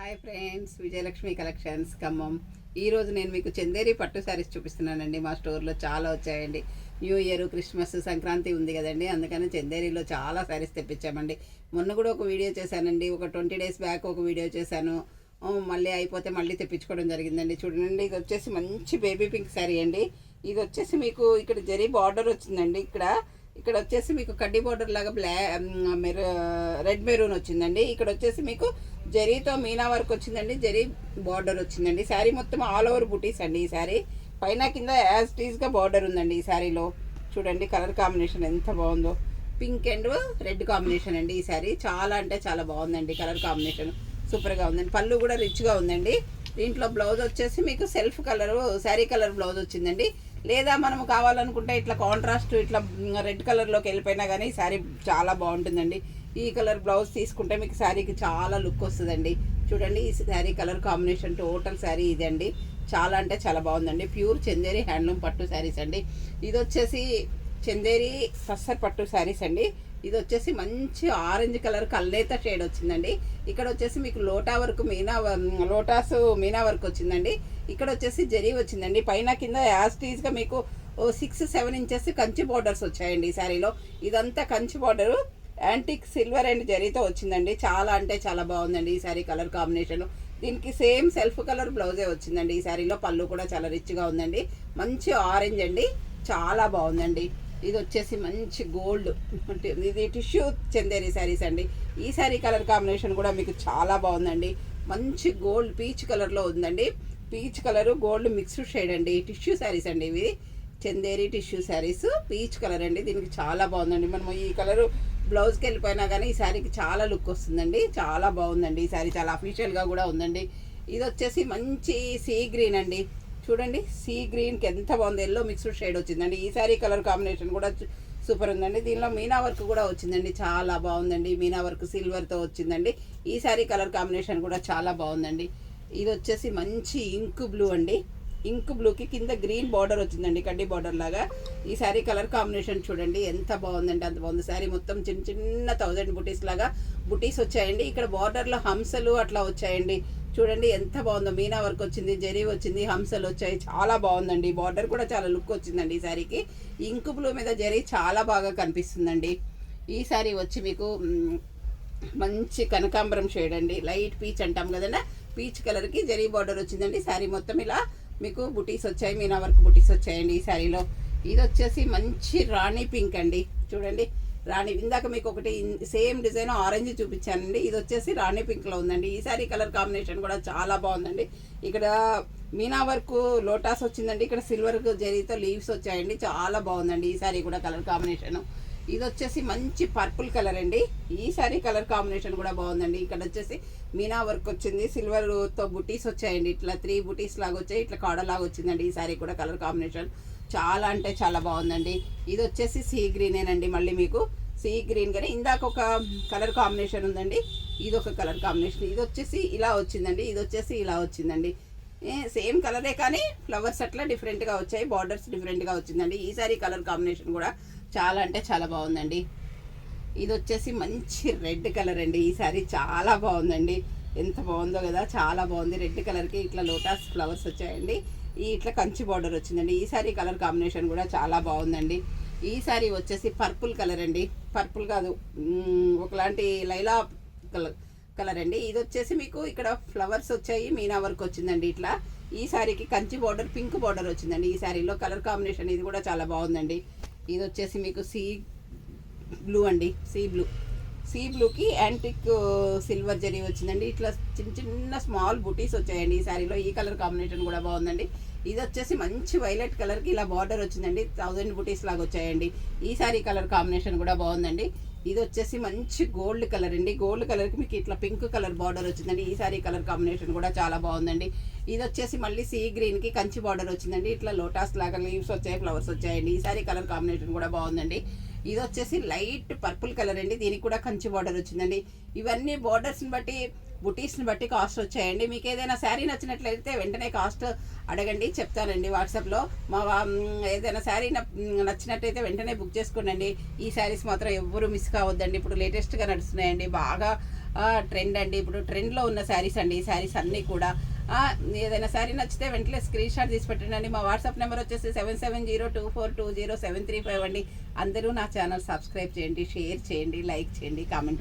Hi friends, Vijayalakshmi collections Khammam. ఈరోజు నేను మీకు చందేరి పట్టు శారీస్ చూపిస్తున్నానండి. మా స్టోర్లో చాలా వచ్చాయండి. న్యూ ఇయర్, క్రిస్మస్, సంక్రాంతి ఉంది కదండి, అందుకని చందేరిలో చాలా శారీస్ తెప్పించామండి. మొన్న కూడా ఒక వీడియో చేశానండి, ఒక 20 days బ్యాక్ ఒక వీడియో చేశాను. మళ్ళీ అయిపోతే మళ్ళీ తెప్పించుకోవడం జరిగిందండి. చూడండి, ఇది వచ్చేసి మంచి బేబీ పింక్ శారీ అండి. ఇది వచ్చేసి మీకు ఇక్కడ జరీ బార్డర్ వచ్చిందండి. ఇక్కడ వచ్చేసి మీకు కడ్డీ బార్డర్ లాగా రెడ్ మెరూన్ వచ్చిందండి. ఇక్కడ వచ్చేసి మీకు జరీతో మీనా వర్క్ వచ్చిందండి, జరీ బార్డర్ వచ్చిందండి. శారీ మొత్తం ఆల్ ఓవర్ బుటీస్ అండి. ఈ శారీ పైన కింద యాజ్ టీజ్గా బార్డర్ ఉందండి. ఈ శారీలో చూడండి, కలర్ కాంబినేషన్ ఎంత బాగుందో. పింక్ అండ్ రెడ్ కాంబినేషన్ అండి. ఈ శారీ చాలా అంటే చాలా బాగుందండి. కలర్ కాంబినేషన్ సూపర్గా ఉందండి. పళ్ళు కూడా రిచ్గా ఉందండి. దీంట్లో బ్లౌజ్ వచ్చేసి మీకు self colour sari colour blouse వచ్చిందండి. లేదా మనం కావాలనుకుంటే ఇట్లా కాంట్రాస్ట్ ఇట్లా రెడ్ కలర్లోకి వెళ్ళిపోయినా కానీ ఈ శారీ చాలా బాగుంటుందండి. ఈ కలర్ బ్లౌజ్ తీసుకుంటే మీకు శారీకి చాలా లుక్ వస్తుందండి. చూడండి, ఈ sari colour combination total sari ఇదండి. చాలా అంటే చాలా బాగుందండి. ప్యూర్ చందేరి హ్యాండ్లూమ్ పట్టు శారీస్ అండి. ఇది వచ్చేసి చందేరి పస్సర్ పట్టు శారీస్ అండి. ఇది వచ్చేసి మంచి ఆరెంజ్ కలర్ కల్లేత షేడ్ వచ్చిందండి. ఇక్కడ వచ్చేసి మీకు లోటాస్ మీనా వర్క్ వచ్చిందండి. ఇక్కడ వచ్చేసి జరీ వచ్చిందండి. పైన కింద యాస్టీజ్గా మీకు 6-7 ఇంచెస్ కంచి బార్డర్స్ వచ్చాయండి. ఈ శారీలో ఇదంతా Kanchi border antique silver and జరీతో వచ్చిందండి. చాలా అంటే చాలా బాగుందండి ఈ శారీ కలర్ కాంబినేషన్. దీనికి సేమ్ సెల్ఫ్ కలర్ బ్లౌజే వచ్చిందండి. ఈ శారీలో పళ్ళు కూడా చాలా రిచ్గా ఉందండి. మంచి ఆరెంజ్ అండి, చాలా బాగుందండి. ఇది వచ్చేసి మంచి గోల్డ్, ఇది టిష్యూ చందేరి శారీస్ అండి. ఈ శారీ కలర్ కాంబినేషన్ కూడా మీకు చాలా బాగుందండి. మంచి గోల్డ్ పీచ్ కలర్లో ఉందండి. Peach colour gold mixed shade అండి. టిష్యూ శారీస్ అండి ఇవి, Chanderi tissue saris. Peach colour అండి. దీనికి చాలా బాగుందండి. మనం ఈ కలరు బ్లౌజ్కి వెళ్ళిపోయినా కానీ ఈ శారీకి చాలా లుక్ వస్తుందండి. చాలా బాగుందండి. ఈ శారీ చాలా అఫీషియల్గా కూడా ఉందండి. ఇది వచ్చేసి మంచి సీ గ్రీన్ అండి. చూడండి, సీ గ్రీన్కి ఎంత బాగుంది. ఎల్లో మిక్స్డ్ షేడ్ వచ్చిందండి. ఈ శారీ కలర్ కాంబినేషన్ కూడా సూపర్ ఉందండి. దీనిలో మీనా వర్క్ కూడా వచ్చిందండి. చాలా బాగుందండి. మీనా వర్క్ సిల్వర్తో వచ్చిందండి. ఈ శారీ కలర్ కాంబినేషన్ కూడా చాలా బాగుందండి. ఇది వచ్చేసి మంచి ఇంక్ బ్లూ అండి. ఇంక్ బ్లూకి కింద గ్రీన్ బార్డర్ వచ్చిందండి, కడ్డీ బార్డర్ లాగా. ఈ శారీ కలర్ కాంబినేషన్ చూడండి ఎంత బాగుందండి, అంత బాగుంది. శారీ మొత్తం చిన్న చిన్న 1000 బుటీస్ లాగా బుటీస్ వచ్చాయండి. ఇక్కడ బార్డర్లో హంసలు అట్లా వచ్చాయండి. చూడండి ఎంత బాగుందో. మీనా వర్క్ వచ్చింది, జరీ వచ్చింది, హంసలు వచ్చాయి. చాలా బాగుందండి. బార్డర్ కూడా చాలా లుక్ వచ్చిందండి ఈ శారీకి. ఇంక్ బ్లూ మీద జరీ చాలా బాగా కనిపిస్తుందండి. ఈ శారీ వచ్చి మీకు మంచి కనకాంబరం షేడ్ అండి. లైట్ పీచ్ అంటాం కదండి, పీచ్ కలర్కి జరీ బార్డర్ వచ్చిందండి. శారీ మొత్తం ఇలా మీకు బుటీస్ వచ్చాయి, మీనా వర్క్ బుటీస్ వచ్చాయండి ఈ శారీలో. ఇది వచ్చేసి మంచి రాణి పింక్ అండి. చూడండి, రాణి ఇందాక మీకు ఒకటి సేమ్ డిజైన్ ఆరెంజ్ చూపించానండి. ఇది వచ్చేసి రాణి పింక్లో ఉందండి. ఈ శారీ కలర్ కాంబినేషన్ కూడా చాలా బాగుందండి. ఇక్కడ మీనా వర్క్ లోటాస్ వచ్చిందండి. ఇక్కడ సిల్వర్ జరీతో లీవ్స్ వచ్చాయండి. చాలా బాగుందండి ఈ శారీ కూడా కలర్ కాంబినేషన్. ఇది వచ్చేసి మంచి పర్పుల్ కలర్ అండి. ఈ శారీ కలర్ కాంబినేషన్ కూడా బాగుందండి. ఇక్కడ వచ్చేసి మీనా వర్క్ వచ్చింది, సిల్వర్తో బుటీస్ వచ్చాయండి. ఇట్లా 3 బుటీస్ లాగా వచ్చాయి, ఇట్లా కాడలాగా వచ్చిందండి. ఈ శారీ కూడా కలర్ కాంబినేషన్ చాలా అంటే చాలా బాగుందండి. ఇది వచ్చేసి సీ గ్రీనేనండి. మళ్ళీ మీకు సీ గ్రీన్ కానీ ఇందాక ఒక కలర్ కాంబినేషన్ ఉందండి, ఇది ఒక కలర్ కాంబినేషన్. ఇది వచ్చేసి ఇలా వచ్చిందండి, ఇది వచ్చేసి ఇలా వచ్చిందండి. సేమ్ కలరే కానీ ఫ్లవర్స్ అట్లా డిఫరెంట్గా వచ్చాయి, బార్డర్స్ డిఫరెంట్గా వచ్చిందండి. ఈ శారీ కలర్ కాంబినేషన్ కూడా చాలా అంటే చాలా బాగుందండి. ఇది వచ్చేసి మంచి రెడ్ కలర్ అండి. ఈ శారీ చాలా బాగుందండి. ఎంత బాగుందో కదా, చాలా బాగుంది. రెడ్ కలర్కి ఇట్లా లోటస్ ఫ్లవర్స్ వచ్చాయండి. ఇట్లా కంచి బార్డర్ వచ్చిందండి. ఈ శారీ కలర్ కాంబినేషన్ కూడా చాలా బాగుందండి. ఈ శారీ వచ్చేసి పర్పుల్ కలర్ అండి. పర్పుల్ కాదు, ఒకలాంటి లైలా కలర్ అండి. ఇది వచ్చేసి మీకు ఇక్కడ ఫ్లవర్స్ వచ్చాయి, మీనా వర్క్ వచ్చిందండి. ఇట్లా ఈ శారీకి కంచి బార్డర్, పింక్ బార్డర్ వచ్చిందండి. ఈ శారీలో కలర్ కాంబినేషన్ ఇది కూడా చాలా బాగుందండి. ఇది వచ్చేసి మీకు సీ బ్లూ అండి. సీ బ్లూకి యాంటిక్ సిల్వర్ జరీ వచ్చిందండి. ఇట్లా చిన్న చిన్న స్మాల్ బుటీస్ వచ్చాయండి ఈ శారీలో. ఈ కలర్ కాంబినేషన్ కూడా బాగుందండి. ఇది వచ్చేసి మంచి వైలెట్ కలర్కి ఇలా బార్డర్ వచ్చిందండి. 1000 బుటీస్ లాగా వచ్చాయండి. ఈ శారీ కలర్ కాంబినేషన్ కూడా బాగుందండి. ఇది వచ్చేసి మంచి గోల్డ్ కలర్ అండి. గోల్డ్ కలర్కి మీకు ఇట్లా పింక్ కలర్ బార్డర్ వచ్చిందండి. ఈ శారీ కలర్ కాంబినేషన్ కూడా చాలా బాగుందండి. ఇది వచ్చేసి మళ్ళీ సీ గ్రీన్కి కంచి బార్డర్ వచ్చిందండి. ఇట్లా లోటాస్ లాగా లీవ్స్ వచ్చాయి, ఫ్లవర్స్ వచ్చాయండి. ఈ శారీ కలర్ కాంబినేషన్ కూడా బాగుందండి. ఇది వచ్చేసి లైట్ పర్పుల్ కలర్ అండి. దీనికి కూడా కంచి బార్డర్ వచ్చిందండి. ఇవన్నీ బార్డర్స్ని బట్టి బుటీస్ని బట్టి కాస్ట్ వచ్చాయండి. మీకు ఏదైనా శారీ నచ్చినట్లయితే వెంటనే కాస్ట్ అడగండి, చెప్తానండి వాట్సాప్లో. ఏదైనా శారీ నచ్చినట్టయితే వెంటనే బుక్ చేసుకోండి. ఈ శారీస్ మాత్రం ఎవ్వరూ మిస్ కావద్దండి. ఇప్పుడు లేటెస్ట్గా నడుస్తున్నాయండి, బాగా ట్రెండ్ అండి. ఇప్పుడు ట్రెండ్లో ఉన్న శారీస్ అండి. ఈ శారీస్ అన్నీ కూడా ఏదైనా శారీ నచ్చితే వెంటనే స్క్రీన్ షాట్ తీసి పెట్టండి. మా వాట్సాప్ నెంబర్ వచ్చేసి 7702420735 అండి. అందరూ నా ఛానల్ సబ్స్క్రైబ్ చేయండి, షేర్ చేయండి, లైక్ చేయండి, కామెంట్